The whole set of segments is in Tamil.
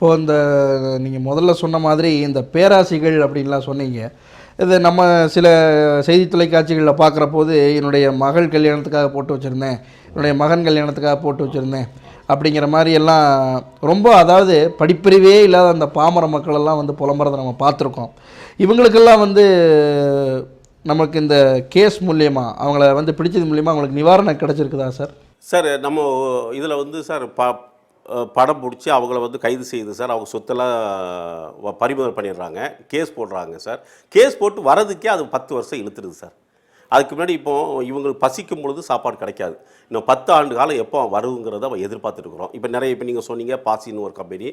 இப்போது இந்த நீங்கள் முதல்ல சொன்ன மாதிரி இந்த பேராசிகள் அப்படின்லாம் சொன்னீங்க. இது நம்ம சில செய்தி தொலைக்காட்சிகளில் பார்க்குற போது என்னுடைய மகள் கல்யாணத்துக்காக போட்டு வச்சுருந்தேன், என்னுடைய மகன் கல்யாணத்துக்காக போட்டு வச்சுருந்தேன் அப்படிங்கிற மாதிரி எல்லாம் ரொம்ப, அதாவது படிப்பறிவே இல்லாத அந்த பாமர மக்களெல்லாம் வந்து புலம்புறதை நம்ம பார்த்துருக்கோம். இவங்களுக்கெல்லாம் வந்து நமக்கு இந்த கேஸ் மூலியமாக அவங்கள வந்து பிடிச்சது மூலியமாக அவங்களுக்கு நிவாரணம் கிடச்சிருக்குதா சார்? சார் நம்ம இதில் வந்து சார் படம் பிடிச்சி அவங்கள வந்து கைது செய்யுது சார். அவங்க சொத்தெல்லாம் பறிமுதல் பண்ணிடுறாங்க, கேஸ் போடுறாங்க சார். கேஸ் போட்டு வரதுக்கே அது 10 வருஷம் இழுத்துருது சார். அதுக்கு முன்னாடி இப்போது இவங்களுக்கு பசிக்கும் பொழுது சாப்பாடு கிடைக்காது. இன்னும் 10 ஆண்டு காலம் எப்போ வருங்கிறத அவன் எதிர்பார்த்துருக்குறோம். இப்போ நீங்கள் சொன்னீங்க பாசின்னு ஒரு கம்பெனி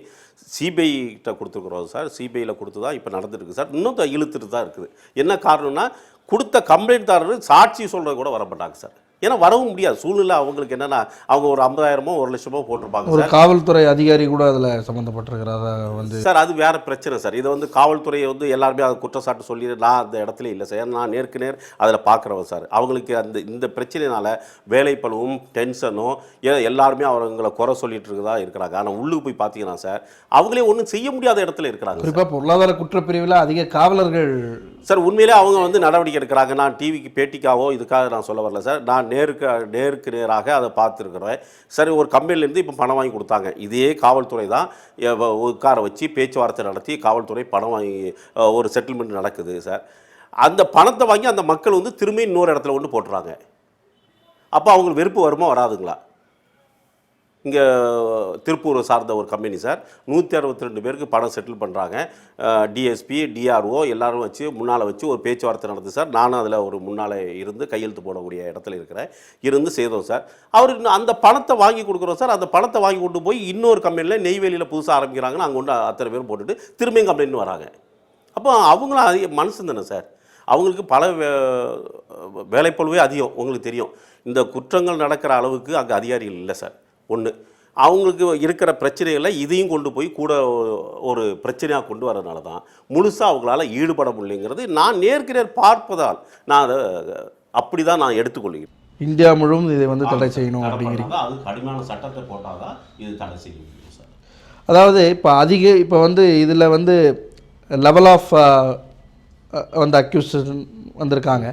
சிபிஐட்ட கொடுத்துருக்குறோம் சார். சிபிஐயில் கொடுத்து தான் இப்போ நடந்துருக்கு சார். இன்னும் இழுத்துட்டு தான் இருக்குது. என்ன காரணம்னா, கொடுத்த கம்ப்ளைண்ட்தாரர் சாட்சி சொல்கிறது கூட வரமாட்டாங்க சார். ஏன்னா வரவும் முடியாது சூழ்நிலை. அவங்களுக்கு என்னென்னா, அவங்க ஒரு 50,000மோ 1,00,000மோ போட்டிருப்பாங்க. ஒரு காவல்துறை அதிகாரி கூட அதில் சம்மந்தப்பட்டிருக்கிறதா வந்து சார். அது வேறு பிரச்சனை சார். இதை வந்து காவல்துறையை வந்து எல்லாருமே அதை குற்றச்சாட்டு சொல்லி நான் அந்த இடத்துல இல்லை சார். ஏன்னா நான் நேருக்கு நேர் அதில் பார்க்குறவன் சார். அவங்களுக்கு இந்த பிரச்சனையினால் வேலைப்பளுவும் டென்ஷனும் எல்லாருமே அவங்களை குறை சொல்லிட்டு இருக்கதா இருக்கிறாங்க. ஆனால் உள்ளுக்கு போய் பார்த்தீங்கன்னா சார், அவங்களே ஒன்றும் செய்ய முடியாத இடத்துல இருக்கிறாங்க. குறிப்பாக பொருளாதார குற்றப்பிரிவில் அதிக காவலர்கள் சார். உண்மையிலே அவங்க வந்து நடவடிக்கை எடுக்கிறாங்க. நான் டிவிக்கு பேட்டிக்காவோ இதுக்காக நான் சொல்ல வரல சார். நான் நேருக்கு நேராக அதை பார்த்துருக்குறேன். சரி, ஒரு கம்பெனிலேருந்து இப்போ பணம் வாங்கி கொடுத்தாங்க. இதே காவல்துறை தான் உட்கார வச்சு பேச்சுவார்த்தை நடத்தி காவல்துறை பணம் வாங்கி ஒரு செட்டில்மெண்ட் நடக்குது சார். அந்த பணத்தை வாங்கி அந்த மக்கள் வந்து திரும்பி இன்னொரு இடத்துல கொண்டு போட்டுறாங்க. அப்போ அவங்களுக்கு வெறுப்பு வருமா வராதுங்களா? இங்கே திருப்பூரை சார்ந்த ஒரு கம்பெனி சார், 162 பேருக்கு பணம் செட்டில் பண்ணுறாங்க. டிஎஸ்பி டிஆர்ஓ எல்லோரும் வச்சு முன்னால் வச்சு ஒரு பேச்சுவார்த்தை நடந்தது சார். நானும் அதில் ஒரு முன்னால் இருந்து கையெழுத்து போடக்கூடிய இடத்துல இருக்கிறேன், இருந்து செய்தோம் சார். அவர் அந்த பணத்தை வாங்கி கொடுக்குறோம் சார். அந்த பணத்தை வாங்கி கொண்டு போய் இன்னொரு கம்பெனியில் நெய்வேலியில் புதுசாக ஆரம்பிக்கிறாங்கன்னு அங்கே கொண்டு அத்தனை பேரும் போட்டுட்டு திரும்பியும் கம்பெனின்னு வராங்க. அப்போ அவங்களும் அதிக மனுஷன் தானே சார். அவங்களுக்கு பல வேலைப்பளுவே அதிகம். உங்களுக்கு தெரியும், இந்த குற்றங்கள் நடக்கிற அளவுக்கு அங்கே அதிகாரிகள் இல்லை சார். ஒன்று, அவங்களுக்கு இருக்கிற பிரச்சனைகளை இதையும் கொண்டு போய் கூட ஒரு பிரச்சனையாக கொண்டு வரதுனால தான் முழுசாக அவங்களால ஈடுபட முடியலைங்கிறது நான் நேருக்கு நேர் பார்ப்பதால் நான் அதை அப்படி தான் நான் எடுத்துக்கொள்கிறேன். இந்தியா முழுவதும் இதை வந்து தடை செய்யணும் அப்படிங்கிறீங்க. அது கடுமையான சட்டத்தை போட்டால் தான் இது தடை செய்ய முடியும் சார். அதாவது இப்போ வந்து இதில் வந்து லெவல் ஆஃப் வந்து அக்யூசன் வந்திருக்காங்க.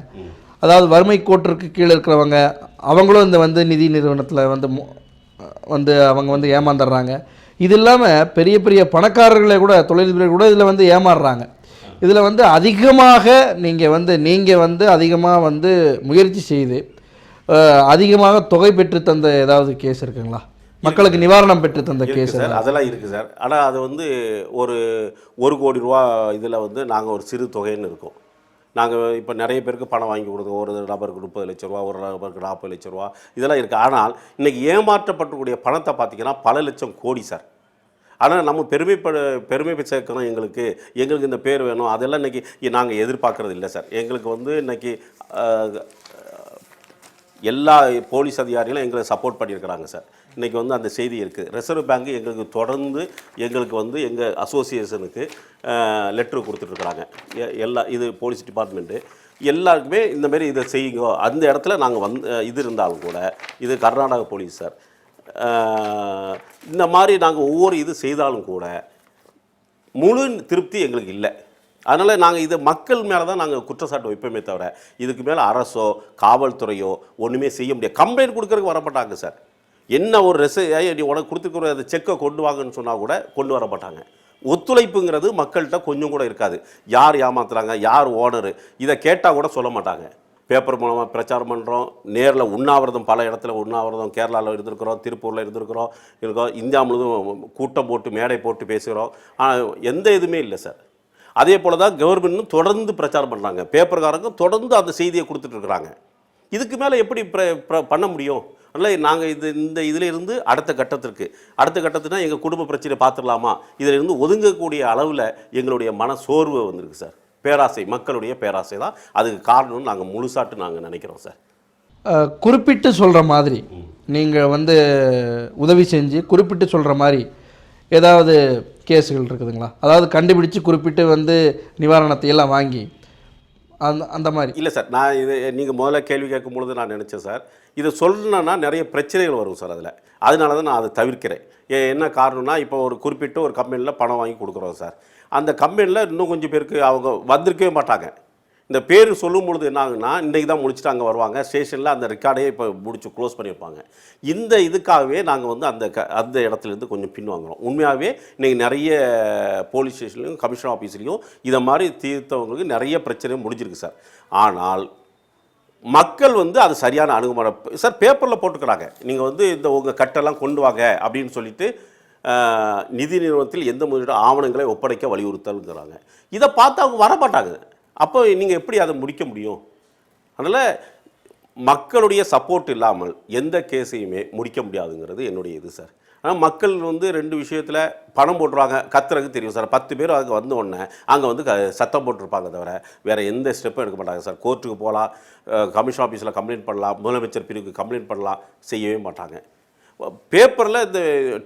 அதாவது வறுமை கோட்டிற்கு கீழே இருக்கிறவங்க அவங்களும் இந்த வந்து நிதி நிறுவனத்தில் வந்து அவங்க வந்து ஏமாந்துடுறாங்க. இது இல்லாமல் பெரிய பெரிய பணக்காரர்களை கூட, தொழிலதிபர்கள் கூட இதில் வந்து ஏமாறுறாங்க. இதில் வந்து அதிகமாக நீங்கள் வந்து அதிகமாக வந்து முயற்சி செய்து அதிகமாக தொகை பெற்று தந்த ஏதாவது கேஸ் இருக்குங்களா? மக்களுக்கு நிவாரணம் பெற்று தந்த கேஸ் சார்? அதெல்லாம் இருக்குது சார். ஆனால் அது வந்து ஒரு 1 கோடி ரூபா இதில் வந்து நாங்கள் ஒரு சிறு தொகைன்னு இருக்கோம். நாங்கள் இப்போ நிறைய பேருக்கு பணம் வாங்கி கொடுத்தோம். ஒரு நபருக்கு 30 லட்ச ரூபா, ஒரு நபருக்கு 40 லட்ச ரூபா, இதெல்லாம் இருக்குது. ஆனால் இன்றைக்கி ஏமாற்றப்படக்கூடிய பணத்தை பார்த்திங்கன்னா பல லட்சம் கோடி சார். ஆனால் நம்ம பெருமை சேர்க்கணும், எங்களுக்கு இந்த பேர் வேணும், அதெல்லாம் இன்றைக்கி நாங்கள் எதிர்பார்க்குறது இல்லை சார். எங்களுக்கு வந்து இன்றைக்கி எல்லா போலீஸ் அதிகாரிகளும் எங்களை சப்போர்ட் பண்ணியிருக்கிறாங்க சார். இன்றைக்கி வந்து அந்த செய்தி இருக்குது. ரிசர்வ் பேங்க் எங்களுக்கு தொடர்ந்து எங்கள் அசோசியேஷனுக்கு லெட்ரு கொடுத்துட்ருக்குறாங்க. இது போலீஸ் டிபார்ட்மெண்ட்டு எல்லாருக்குமே இந்தமாரி இதை செய்யுங்க. அந்த இடத்துல நாங்கள் இது இருந்தாலும் கூட, இது கர்நாடக போலீஸ் சார், இந்த மாதிரி நாங்கள் ஒவ்வொரு இது செய்தாலும் கூட முழு திருப்தி எங்களுக்கு இல்லை. அதனால் நாங்கள் இது மக்கள் மேலே தான் நாங்கள் குற்றச்சாட்டு வைப்போமே தவிர இதுக்கு மேலே அரசோ காவல்துறையோ ஒன்றுமே செய்ய முடியாது. கம்ப்ளைண்ட் கொடுக்கறதுக்கு வரமாட்டாங்க சார். என்ன ஒரு நீ உனக்கு கொடுத்துருக்குற அந்த செக்கை கொண்டு வாங்கன்னு சொன்னால் கூட கொண்டு வர மாட்டாங்க. ஒத்துழைப்புங்கிறது மக்கள்கிட்ட கொஞ்சம் கூட இருக்காது. யார் ஏமாத்துறாங்க, யார் ஓனரு, இதை கேட்டால் கூட சொல்ல மாட்டாங்க. பேப்பர் மூலமாக பிரச்சாரம் பண்ணுறோம், நேரில் உண்ணாவிரதம், பல இடத்துல உண்ணாவிரதம், கேரளாவில் இருந்திருக்கிறோம், திருப்பூரில் இருக்கோம். இந்தியா முழுவதும் கூட்டம் போட்டு மேடை போட்டு பேசுகிறோம். ஆனால் எந்த இதுவுமே இல்லை சார். அதே போல் தான் கவர்மெண்ட்டும் தொடர்ந்து பிரச்சாரம் பண்ணுறாங்க. பேப்பர்காரங்க தொடர்ந்து அந்த செய்தியை கொடுத்துட்ருக்குறாங்க. இதுக்கு மேலே எப்படி பண்ண முடியும்? அதனால் நாங்கள் இதில் இருந்து அடுத்த கட்டத்துனா எங்கள் குடும்ப பிரச்சனை பார்த்துடலாமா, இதில் இருந்து ஒதுங்கக்கூடிய அளவில் எங்களுடைய மன சோர்வு வந்திருக்கு சார். பேராசை, மக்களுடைய பேராசை தான் அதுக்கு காரணம்னு நாங்கள் முழுசாட்டு நாங்கள் நினைக்கிறோம் சார். குறிப்பிட்டு சொல்கிற மாதிரி நீங்கள் வந்து உதவி செஞ்சு குறிப்பிட்டு சொல்கிற மாதிரி ஏதாவது கேஸுகள் இருக்குதுங்களா? அதாவது கண்டுபிடிச்சு குறிப்பிட்டு வந்து நிவாரணத்தை எல்லாம் வாங்கி அந்த மாதிரி இல்லை சார், நான் இது நீங்கள் முதல்ல கேள்வி கேட்கும் பொழுது நான் நினச்சேன் சார், இதை சொல்லணுன்னா நிறைய பிரச்சனைகள் வரும் சார் அதில். அதனால தான் நான் அதை தவிர்க்கிறேன். என்ன காரணம்னா, இப்போ ஒரு குறிப்பிட்ட ஒரு கம்பெனியில் பணம் வாங்கி கொடுக்குறோம் சார். அந்த கம்பெனியில் இன்னும் கொஞ்சம் பேருக்கு அவங்க வந்திருக்கவே மாட்டாங்க. இந்த பேர் சொல்லும் பொழுது என்ன ஆகுன்னா, இன்றைக்கி தான் முடிச்சுட்டு அங்கே வருவாங்க, ஸ்டேஷனில் அந்த ரெக்கார்டையே இப்போ முடிச்சு க்ளோஸ் பண்ணியிருப்பாங்க. இந்த இதுக்காகவே நாங்கள் வந்து அந்த இடத்துலேருந்து கொஞ்சம் பின்வாங்குறோம். உண்மையாகவே இன்றைக்கி நிறைய போலீஸ் ஸ்டேஷன்லையும் கமிஷனர் ஆஃபீஸ்லேயும் இதை மாதிரி தீர்த்தவங்களுக்கு நிறைய பிரச்சனையும் முடிஞ்சிருக்கு சார். ஆனால் மக்கள் வந்து அது சரியான அணுகுமுறை சார் பேப்பரில் போட்டுக்கிறாங்க. நீங்கள் வந்து இந்த உங்கள் கட்டெல்லாம் கொண்டு வாங்க அப்படின்னு சொல்லிட்டு நிதி நிறுவனத்தில் எந்த முதலீடு ஆவணங்களை ஒப்படைக்க வலியுறுத்தலுங்கிறாங்க. இதை பார்த்து அவங்க வரமாட்டாங்க. அப்போ நீங்கள் எப்படி அதை முடிக்க முடியும்? அதனால் மக்களுடைய சப்போர்ட் இல்லாமல் எந்த கேஸையுமே முடிக்க முடியாதுங்கிறது என்னுடைய இது சார். ஆனால் மக்கள் வந்து 2 விஷயத்தில் பணம் போட்டுருவாங்க, கத்துறதுக்கு தெரியும் சார். 10 பேர் அங்கே வந்த உடனே அங்கே வந்து சத்தம் போட்டிருப்பாங்க தவிர வேறு எந்த ஸ்டெப்பும் எடுக்க மாட்டாங்க சார். கோர்ட்டுக்கு போகலாம், கமிஷன் ஆஃபீஸில் கம்ப்ளைண்ட் பண்ணலாம், முதலமைச்சர் பிரிவுக்கு கம்ப்ளைண்ட் பண்ணலாம், செய்யவே மாட்டாங்க. பேப்பரில் இந்த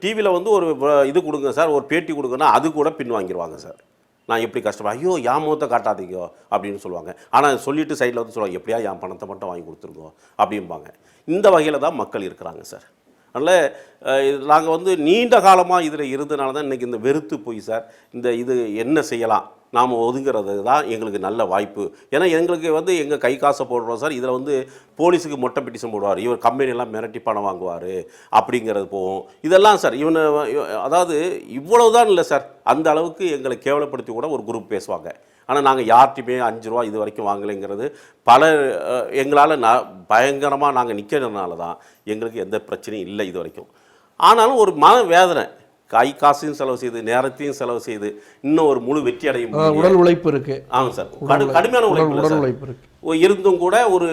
டிவியில் வந்து ஒரு இது கொடுங்க சார், ஒரு பேட்டி கொடுங்கன்னா அது கூட பின் வாங்கிடுவாங்க சார். நான் எப்படி கஷ்டப்பேன், ஐயோ என் முகத்தை காட்டாதீங்கோ அப்படின்னு சொல்லுவாங்க. ஆனால் சொல்லிவிட்டு சைடில் வந்து சொல்லுவாங்க, எப்படியா என் பணத்தை மட்டும் வாங்கி கொடுத்துருங்கோ அப்படிம்பாங்க. இந்த வகையில் தான் மக்கள் இருக்கிறாங்க சார். அதனால் நாங்கள் வந்து நீண்ட காலமாக இதில் இருந்தனால தான் இன்றைக்கி இந்த வெறுத்து போய் சார் இது என்ன செய்யலாம், நாம் ஒதுங்கிறது தான் எங்களுக்கு நல்ல வாய்ப்பு. ஏன்னா எங்களுக்கு வந்து எங்கள் கை காசை போடுறோம் சார். இதில் வந்து போலீஸுக்கு மொட்டை பெட்டிஷன் போடுவார், இவர் கம்பெனியெல்லாம் மிரட்டி பணம் வாங்குவார் அப்படிங்கிறது போகும். இதெல்லாம் சார் அதாவது இவ்வளவுதான் இல்லை சார், அந்த அளவுக்கு எங்களை கேவலப்படுத்தி கூட ஒரு குரூப் பேசுவாங்க. ஆனால் நாங்கள் யார்கிட்டையுமே 5 ரூபா இது வரைக்கும் வாங்கலைங்கிறது பல எங்களால் பயங்கரமாக நாங்கள் நிற்கிறதுனால தான் எங்களுக்கு எந்த பிரச்சனையும் இல்லை இது வரைக்கும். ஆனாலும் ஒரு மன வேதனை, கை காசையும் செலவு செய்து நேரத்தையும் செலவு செய்து இன்னும் ஒரு முழு வெற்றி அடையும் உடல் உழைப்பு இருக்குது. ஆமாம் சார், கடுமையான உழைப்பு இருக்குது. இருந்தும் கூட ஒரு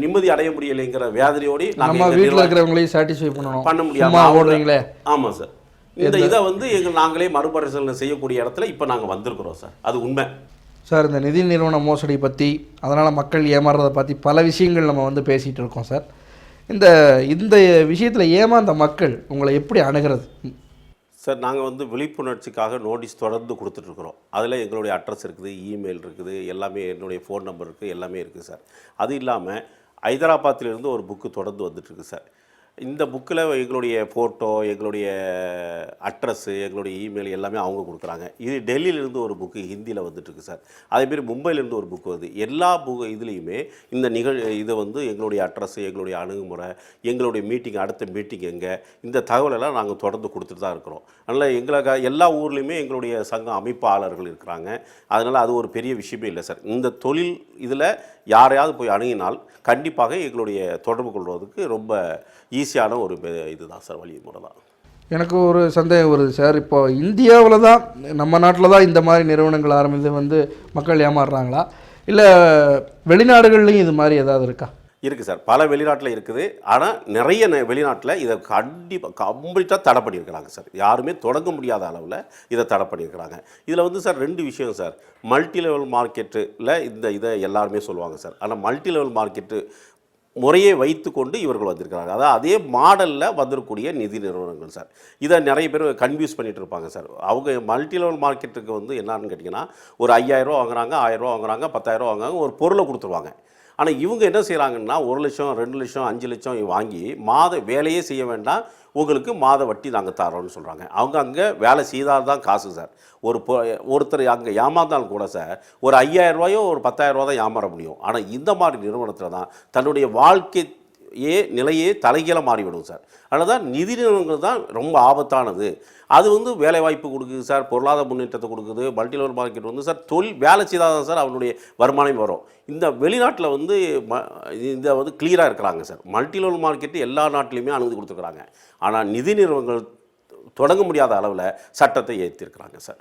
நிம்மதி அடைய முடியலைங்கிற வேதனையோடு நம்ம வீட்டில் இருக்கிறவங்களையும் சாட்டிஸ்ஃபை பண்ண முடியாமல். ஆமாம் சார், இந்த இதை வந்து நாங்களே மறுபரிசீலனை செய்யக்கூடிய இடத்துல இப்போ நாங்கள் வந்திருக்கிறோம் சார். அது உண்மை சார். இந்த நிதி நிறுவன மோசடி பற்றி, அதனால் மக்கள் ஏமாறுறதை பற்றி பல விஷயங்கள் நம்ம வந்து பேசிகிட்டு இருக்கோம் சார். இந்த விஷயத்தில் ஏமாந்த மக்கள் உங்களை எப்படி அணுகிறது சார்? நாங்கள் வந்து விழிப்புணர்ச்சிக்காக நோட்டீஸ் தொடர்ந்து கொடுத்துட்ருக்குறோம். அதில் எங்களுடைய அட்ரஸ் இருக்குது, இமெயில் இருக்குது, எல்லாமே என்னுடைய ஃபோன் நம்பர் இருக்குது, எல்லாமே இருக்குது சார். அது இல்லாமல் ஹைதராபாத்திலிருந்து ஒரு புக்கு தொடர்ந்து வந்துட்டுருக்கு சார். இந்த புக்கில் எங்களுடைய ஃபோட்டோ, எங்களுடைய அட்ரஸ்ஸு, எங்களுடைய இமெயில் எல்லாமே அவங்க கொடுக்குறாங்க. இது டெல்லியிலேருந்து ஒரு புக்கு ஹிந்தியில் வந்துட்டுருக்கு சார். அதேமாரி மும்பையிலேருந்து ஒரு புக்கு வருது. எல்லா இதுலேயுமே இந்த இதை வந்து எங்களுடைய அட்ரஸ்ஸு, எங்களுடைய அணுகுமுறை, எங்களுடைய மீட்டிங், அடுத்த மீட்டிங் எங்கே, இந்த தகவலெல்லாம் நாங்கள் தொடர்ந்து கொடுத்துட்டு தான் இருக்கிறோம். அதனால் எங்களுக்கு எல்லா ஊர்லேயுமே எங்களுடைய சங்க அமைப்பாளர்கள் இருக்கிறாங்க. அதனால் அது ஒரு பெரிய விஷயமே இல்லை சார். இந்த தொழில் இதில் யாரையாவது போய் அணுகினால் கண்டிப்பாக எங்களுடைய தொடர்பு கொள்வதற்கு ரொம்ப ஈஸியான ஒரு இதுதான் சார், வழிமுறை தான். எனக்கு ஒரு சந்தேகம் வருது சார். இப்போ இந்தியாவில் தான், நம்ம நாட்டில் தான் இந்த மாதிரி நிறுவனங்கள் ஆரம்பித்து வந்து மக்கள் ஏமாறுறாங்களா, இல்லை வெளிநாடுகள்லையும் இது மாதிரி ஏதாவது இருக்கா? இருக்குது சார், பல வெளிநாட்டில் இருக்குது. ஆனால் நிறைய வெளிநாட்டில் இதை கம்ப்ளீட்டாக தடை பண்ணியிருக்கிறாங்க சார். யாருமே தொடங்க முடியாத அளவில் இதை தடை பண்ணியிருக்கிறாங்க. இதில் வந்து சார் 2 விஷயம் சார். மல்டி லெவல் மார்க்கெட்டில் இதை எல்லாருமே சொல்லுவாங்க சார். ஆனால் மல்டி லெவல் மார்க்கெட்டு முறையை வைத்து கொண்டு இவர்கள் வந்திருக்கிறாங்க. அதாவது அதே மாடலில் வந்திருக்கக்கூடிய நிதி நிறுவனங்கள் சார். இதை நிறைய பேர் கன்ஃபியூஸ் பண்ணிகிட்டு இருப்பாங்க சார். அவங்க மல்டி லெவல் மார்க்கெட்டுக்கு வந்து என்னன்னு கேட்டிங்கன்னா, ஒரு 5000 ரூபா வாங்குறாங்க, 1000 ரூபா வாங்குறாங்க, 10000 ரூபா வாங்குறாங்க, ஒரு பொருளை கொடுத்துருவாங்க. ஆனால் இவங்க என்ன செய்கிறாங்கன்னா, 1 லட்சம், 2 லட்சம், 5 லட்சம் வாங்கி வேலையே செய்ய வேண்டாம், உங்களுக்கு மாத வட்டி நாங்கள் தரோன்னு சொல்கிறாங்க. அவங்க அங்கே வேலை செய்தால் தான் காசு சார். ஒருத்தர் அங்கே ஏமாந்தாலும் கூட சார், ஒரு 5000 ரூபாயோ ஒரு 10000 ரூபா தான் ஏமாற முடியும். ஆனால் இந்த மாதிரி நிறுவனத்தில் தான் தன்னுடைய நிலையே தலைகீழ மாறிவிடும் சார். அதனால தான் நிதி நிறுவனங்கள் தான் ரொம்ப ஆபத்தானது. அது வந்து வேலைவாய்ப்பு கொடுக்குது சார், பொருளாதார முன்னேற்றத்தை கொடுக்குது. மல்டி லெவல் மார்க்கெட் வந்து சார் தொழில் வேலை செய்தால் தான் சார் அவனுடைய வருமானம் வரும். இந்த வெளிநாட்டில் வந்து இதை வந்து கிளியராக இருக்கிறாங்க சார். மல்டி லெவல் மார்க்கெட்டு எல்லா நாட்டிலையுமே அனுமதி கொடுத்துருக்குறாங்க. ஆனால் நிதி நிறுவனங்கள் தொடங்க முடியாத அளவில் சட்டத்தை ஏற்றிருக்கிறாங்க சார்.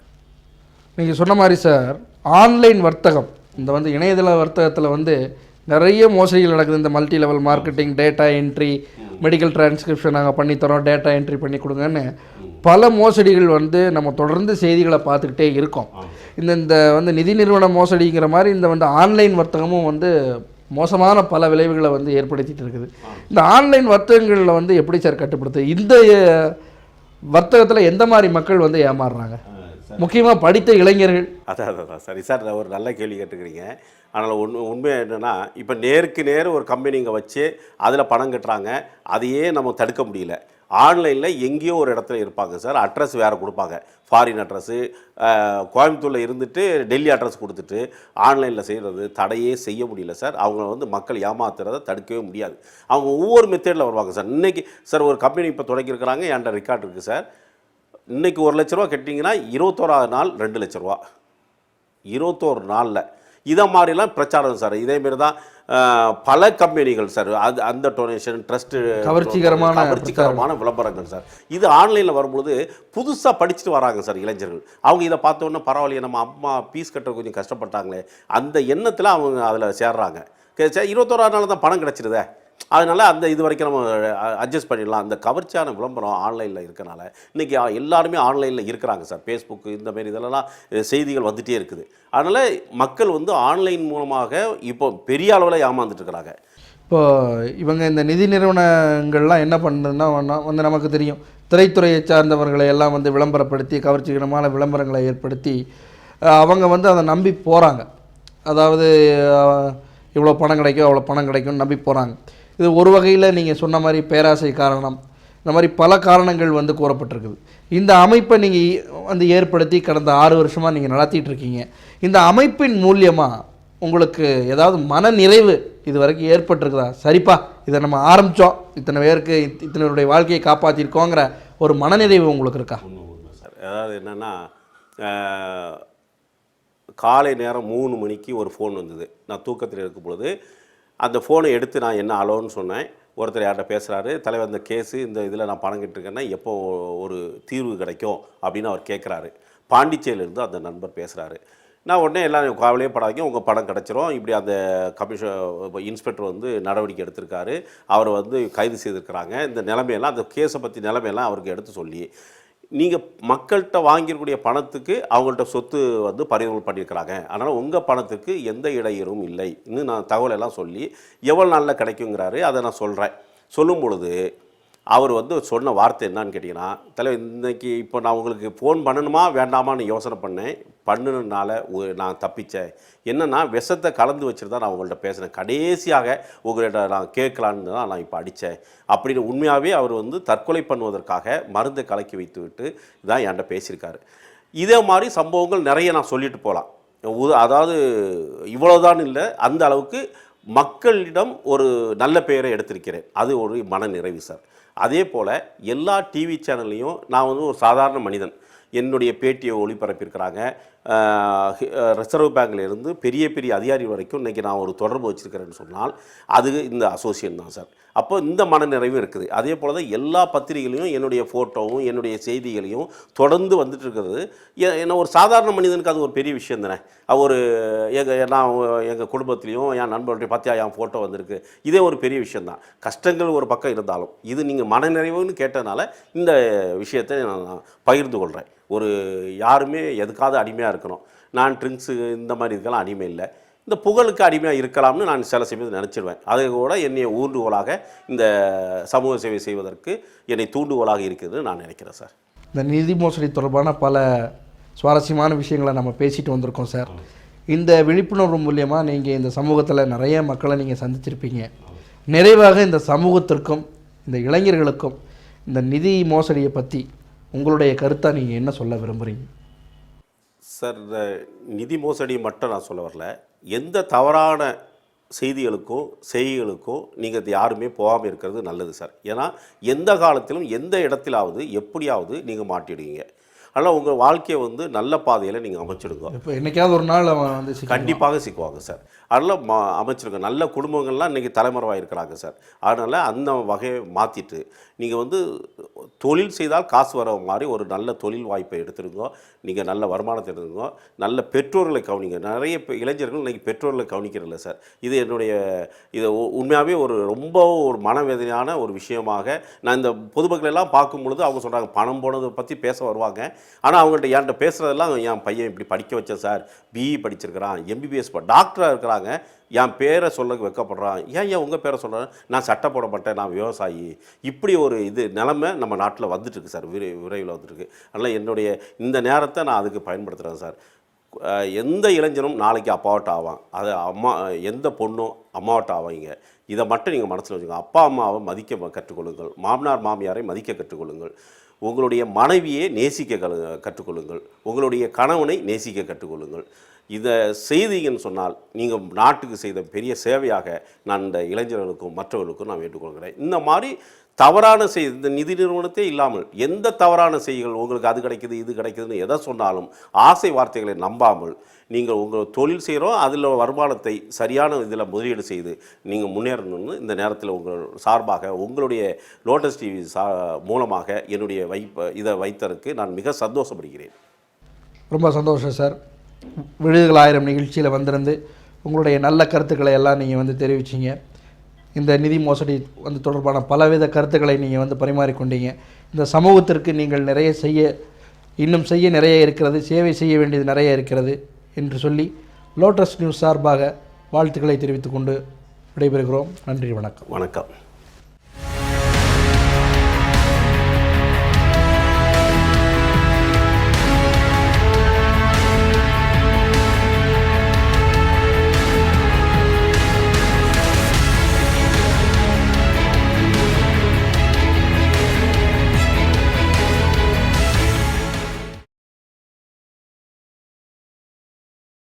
நீங்கள் சொன்ன மாதிரி சார், ஆன்லைன் வர்த்தகம், இந்த வந்து இணையதள வர்த்தகத்தில் வந்து நிறைய மோசடிகள் நடக்குது. இந்த multi level marketing, data entry, medical transcription நாங்கள் பண்ணித்தரோம், டேட்டா என்ட்ரி பண்ணி கொடுங்கன்னு பல மோசடிகள் வந்து நம்ம தொடர்ந்து செய்திகளை பார்த்துக்கிட்டே இருக்கோம். இந்த வந்து நிதி நிறுவன மோசடிங்கிற மாதிரி இந்த வந்து ஆன்லைன் வர்த்தகமும் வந்து மோசமான பல விளைவுகளை வந்து ஏற்படுத்திட்டு இருக்குது. இந்த ஆன்லைன் வர்த்தகங்களில் வந்து எப்படி சார் கட்டுப்படுத்து? இந்த வர்த்தகத்தில் எந்த மாதிரி மக்கள் வந்து ஏமாறுறாங்க, முக்கியமாக படித்த இளைஞர்கள்? அதான் சரி சார், ஒரு நல்ல கேள்வி கேட்டுக்கிறீங்க. அதனால் உண்மை என்னென்னா இப்போ நேருக்கு நேர் ஒரு கம்பெனிங்க வச்சு அதில் பணம் கட்டுறாங்க, அதையே நம்ம தடுக்க முடியல. ஆன்லைனில் எங்கேயோ ஒரு இடத்துல இருப்பாங்க சார், அட்ரஸ் வேறு கொடுப்பாங்க, ஃபாரின் அட்ரஸ்ஸு, கோயம்புத்தூரில் இருந்துட்டு டெல்லி அட்ரஸ் கொடுத்துட்டு ஆன்லைனில் செய்கிறது தடையே செய்ய முடியல சார். அவங்க வந்து மக்கள் ஏமாத்துறதை தடுக்கவே முடியாது. அவங்க ஒவ்வொரு மெத்தேடில் வருவாங்க சார். இன்றைக்கி சார் ஒரு கம்பெனி இப்போ தொடங்கியிருக்கிறாங்க, என்கிட்ட ரெக்கார்ட் இருக்குது சார். இன்றைக்கி 1 லட்ச ரூபா கட்டிங்கன்னா 21ஆவது நாள் 2 லட்ச ரூபா, 21 நாளில். இதை மாதிரிலாம் பிரச்சாரம் சார். இதேமாரி தான் பல கம்பெனிகள் சார். அந்த டொனேஷன் ட்ரஸ்ட்டு கவர்ச்சிகரமான விளம்பரங்கள் சார். இது ஆன்லைனில் வரும்பொழுது புதுசாக படிச்சுட்டு வராங்க சார் இளைஞர்கள். அவங்க இதை பார்த்தோன்னே பரவாயில்லையே, நம்ம அம்மா ஃபீஸ் கட்ட கொஞ்சம் கஷ்டப்பட்டாங்களே, அந்த எண்ணத்தில் அவங்க அதில் சேர்றாங்க. 21ஆவது நாள் தான் பணம் கிடச்சிருதே, அதனால் அந்த இது வரைக்கும் நம்ம அட்ஜஸ்ட் பண்ணிடலாம். அந்த கவர்ச்சியான விளம்பரம் ஆன்லைனில் இருக்கனால இன்றைக்கி எல்லாருமே ஆன்லைனில் இருக்கிறாங்க சார். ஃபேஸ்புக்கு இந்தமாரி இதெல்லாம் செய்திகள் வந்துகிட்டே இருக்குது. அதனால் மக்கள் வந்து ஆன்லைன் மூலமாக இப்போ பெரிய அளவில் ஏமாந்துட்டுருக்கிறாங்க. இப்போது இவங்க இந்த நிதி நிறுவனங்கள்லாம் என்ன பண்ணுறதுன்னா வந்து நமக்கு தெரியும், திரைத்துறையை சார்ந்தவர்களை எல்லாம் வந்து விளம்பரப்படுத்தி கவர்ச்சிகரமான விளம்பரங்களை ஏற்படுத்தி அவங்க வந்து அதை நம்பி போகிறாங்க. அதாவது இவ்வளோ பணம் கிடைக்கும் அவ்வளோ பணம் கிடைக்கும்னு நம்பி போகிறாங்க. இது ஒரு வகையில் நீங்கள் சொன்ன மாதிரி பேராசை காரணம், இந்த மாதிரி பல காரணங்கள் வந்து கூறப்பட்டிருக்குது. இந்த அமைப்பை நீங்கள் வந்து ஏற்படுத்தி கடந்த 6 வருஷமாக நீங்கள் நடத்திட்டு இருக்கீங்க. இந்த அமைப்பின் மூலியமாக உங்களுக்கு ஏதாவது மன நிறைவு இது வரைக்கும் ஏற்பட்டிருக்குதா? சரிப்பா, இதை நம்ம ஆரம்பித்தோம், இத்தனை பேருக்கு இத்தனையுடைய வாழ்க்கையை காப்பாற்றிருக்கோங்கிற ஒரு மனநிறைவு உங்களுக்கு இருக்கா? சார், அதாவது என்னென்னா, காலை நேரம் 3 மணிக்கு ஒரு ஃபோன் வந்தது. நான் தூக்கத்தில் இருக்கும் பொழுது அந்த ஃபோனை எடுத்து நான் என்ன அலோன்னு சொன்னேன். ஒருத்தர் யார்கிட்ட பேசுகிறாரு, தலைவர் இந்த கேஸு இந்த இதில் நான் பணம் கட்டிருக்கேன்னா எப்போ ஒரு தீர்வு கிடைக்கும் அப்படின்னு அவர் கேட்குறாரு. பாண்டிச்சேரியிலேருந்து அந்த நண்பர் பேசுகிறாரு. நான் உடனே எல்லாம் கவலையே படாதீங்க, உங்கள் பணம் கிடச்சிரும், இப்படி அந்த இன்ஸ்பெக்டர் வந்து நடவடிக்கை எடுத்திருக்காரு, அவரை வந்து கைது செய்திருக்கிறாங்க, இந்த நிலைமையெல்லாம் அந்த கேஸை பற்றி நிலைமையெல்லாம் அவருக்கு எடுத்து சொல்லி, நீங்கள் மக்கள்கிட்ட வாங்கியிருக்கக்கூடிய பணத்துக்கு அவங்கள்ட்ட சொத்து வந்து பறிமுதல் பண்ணியிருக்கிறாங்க, அதனால் உங்கள் பணத்துக்கு எந்த இடையூறும் இல்லை இன்னும் நான் தகவல் எல்லாம் சொல்லி எவ்வளோ நாளில் கிடைக்குங்கிறாரு. அதை நான் சொல்கிறேன். சொல்லும் பொழுது அவர் வந்து சொன்ன வார்த்தை என்னன்னு கேட்டிங்கன்னா, தலைவர் இன்றைக்கி இப்போ நான் உங்களுக்கு ஃபோன் பண்ணணுமா வேண்டாமான்னு யோசனை பண்ணேன், பண்ணுனால நான் தப்பித்தேன். என்னென்னா விஷத்தை கலந்து வச்சுட்டு தான் நான் உங்கள்கிட்ட பேசுகிறேன், கடைசியாக உங்கள்கிட்ட நான் கேட்கலான்னு தான் நான் இப்போ அடித்தேன் அப்படின்னு உண்மையாகவே அவர் வந்து தற்கொலை பண்ணுவதற்காக மருந்தை கலக்கி வைத்து விட்டு தான் என்கிட்ட பேசியிருக்காரு. இதே மாதிரி சம்பவங்கள் நிறைய நான் சொல்லிட்டு போகலாம். அதாவது இவ்வளோதான் இல்லை, அந்த அளவுக்கு மக்களிடம் ஒரு நல்ல பெயரை எடுத்திருக்கிறேன். அது ஒரு மன நிறைவு சார். அதே போல் எல்லா டிவி சேனல்லையும் நான் வந்து ஒரு சாதாரண மனிதன், என்னுடைய பேட்டியை ஒளிபரப்பியிருக்கிறாங்க. ரிசர்வ் பேங்க்லேருந்து பெரிய பெரிய அதிகாரி வரைக்கும் இன்றைக்கி நான் ஒரு தொடர்பு வச்சுருக்கிறேன்னு சொன்னால் அது இந்த அசோசியேஷன் தான் சார். அப்போ இந்த மனநிறைவும் இருக்குது. அதே போல் தான் எல்லா பத்திரிகைகளையும் என்னுடைய ஃபோட்டோவும் என்னுடைய செய்திகளையும் தொடர்ந்து வந்துட்டு இருக்கிறது. என்ன ஒரு சாதாரண மனிதனுக்கு அது ஒரு பெரிய விஷயம் தானே. ஒரு நான் எங்கள் குடும்பத்துலேயும் என் நண்பர்களுடைய பற்றியா என் ஃபோட்டோ வந்திருக்கு, இதே ஒரு பெரிய விஷயந்தான். கஷ்டங்கள் ஒரு பக்கம் இருந்தாலும் இது நீங்கள் மனநிறைவுன்னு கேட்டதுனால இந்த விஷயத்தை நான் பகிர்ந்து கொள்கிறேன். ஒரு யாருமே எதுக்காவது அடிமையாக இருக்கணும், நான் ட்ரிங்க்ஸு இந்த மாதிரி இதுக்கெல்லாம் அடிமை இல்லை, இந்த புகழுக்கு அடிமையாக இருக்கலாம்னு நான் சில சமயத்தில் நினச்சிடுவேன். அது கூட என்னை ஊண்டுகோலாக இந்த சமூக சேவை செய்வதற்கு என்னை தூண்டுகோலாக இருக்குதுன்னு நான் நினைக்கிறேன் சார். இந்த நிதி மோசடி தொடர்பான பல சுவாரஸ்யமான விஷயங்களை நம்ம பேசிட்டு வந்திருக்கோம் சார். இந்த விழிப்புணர்வு மூலியமாக நீங்கள் இந்த சமூகத்தில் நிறைய மக்களை நீங்கள் சந்திச்சிருப்பீங்க. நிறைவாக இந்த சமூகத்திற்கும் இந்த இளைஞர்களுக்கும் இந்த நிதி மோசடியை பற்றி உங்களுடைய கருத்தை நீங்கள் என்ன சொல்ல விரும்புகிறீங்க சார்? இந்த நிதி மோசடி மட்டும் நான் சொல்ல வரல, எந்த தவறான செய்திகளுக்கும் நீங்கள் யாருமே போகாமல் இருக்கிறது நல்லது சார். ஏன்னா எந்த காலத்திலும் எந்த இடத்திலாவது எப்படியாவது நீங்கள் மாட்டிடுவீங்க. அதனால் உங்கள் வாழ்க்கையை வந்து நல்ல பாதையில் நீங்கள் அமைச்சிடுங்க. இப்போ என்றைக்காவது ஒரு நாள் அவன் வந்து கண்டிப்பாக சிக்குவாங்க சார். அதனால் அமைச்சிருங்க. நல்ல குடும்பங்கள்லாம் இன்றைக்கி தலைமுறைவாக இருக்கிறாங்க சார். அதனால் அந்த வகையை மாற்றிட்டு நீங்கள் வந்து தொழில் செய்தால் காசு வர மாதிரி ஒரு நல்ல தொழில் வாய்ப்பை எடுத்துருங்க. நீங்கள் நல்ல வருமானத்தை எடுத்துருங்க. நல்ல பெற்றோர்களை கவனிங்க. நிறைய இளைஞர்கள் இன்றைக்கி பெற்றோர்களை கவனிக்கிறதில்ல சார். இது இதை உண்மையாகவே ரொம்ப ஒரு மனவேதனையான ஒரு விஷயமாக நான் இந்த பொதுமக்கள் எல்லாம் பார்க்கும் பொழுது அவங்க சொல்கிறாங்க, பணம் போனதை பற்றி பேச வருவாங்க. ஆனால் அவங்கள்ட்ட என்கிட்ட பேசுகிறதெல்லாம் என் பையன் இப்படி படிக்க வச்சேன் சார், பிஇ படிச்சிருக்கிறான், எம்பிபிஎஸ் டாக்டராக இருக்கிறாங்க, என் பேரை சொல்ல வைக்கப்படுறான், ஏன் உங்கள் பேரை சொல்கிறேன், நான் சட்டை போட மாட்டேன், நான் விவசாயி, இப்படி ஒரு நிலைமை நம்ம நாட்டில் வந்துட்டுருக்கு சார், விரைவில் வந்துட்டுருக்கு. அதனால் என்னுடைய இந்த நேரத்தை நான் அதுக்கு பயன்படுத்துகிறேன் சார். எந்த இளைஞனும் நாளைக்கு அப்பாவட்ட ஆவான், அது எந்த பொண்ணும் அம்மாவட்ட ஆவாங்க. இதை மட்டும் நீங்கள் மனசில் வச்சுக்கோங்க. அப்பா அம்மாவை மதிக்க கற்றுக்கொள்ளுங்கள், மாமனார் மாமியாரை மதிக்க கற்றுக்கொள்ளுங்கள், உங்களுடைய மனைவியை நேசிக்க கற்றுக்கொள்ளுங்கள், உங்களுடைய கணவனை நேசிக்க கற்றுக்கொள்ளுங்கள். இதை செய்தீங்கன்னு சொன்னால் நீங்கள் நாட்டுக்கு செய்த பெரிய சேவையாக நான் இந்த இளைஞர்களுக்கும் மற்றவர்களுக்கும் நான் வேண்டுகொள்கிறேன். இந்த மாதிரி தவறான செய்தி, இந்த நிதி நிறுவனத்தே இல்லாமல் எந்த தவறான செய்திகள் உங்களுக்கு அது கிடைக்குது இது கிடைக்குதுன்னு எதை சொன்னாலும் ஆசை வார்த்தைகளை நம்பாமல் நீங்கள் உங்கள் தொழில் செய்கிறோம், அதில் வருமானத்தை சரியான இதில் முதலீடு செய்து நீங்கள் முன்னேறணும்னு இந்த நேரத்தில் உங்கள் சார்பாக உங்களுடைய லோட்டஸ் டிவி மூலமாக என்னுடைய இதை வைத்ததற்கு நான் மிக சந்தோஷப்படுகிறேன். ரொம்ப சந்தோஷம் சார். விழுதுகள் 1000 நிகழ்ச்சியில் வந்திருந்து உங்களுடைய நல்ல கருத்துக்களை எல்லாம் நீங்கள் வந்து தெரிவிச்சிங்க. இந்த நிதி மோசடி வந்து தொடர்பான பலவித கருத்துக்களை நீங்கள் வந்து பரிமாறிக்கொண்டீங்க. இந்த சமூகத்திற்கு நீங்கள் இன்னும் செய்ய நிறைய இருக்கிறது, சேவை செய்ய வேண்டியது நிறைய இருக்கிறது என்று சொல்லி லோட்டஸ் நியூஸ் சார்பாக வாழ்த்துக்களை தெரிவித்துக்கொண்டு விடைபெறுகிறோம். நன்றி, வணக்கம். வணக்கம்.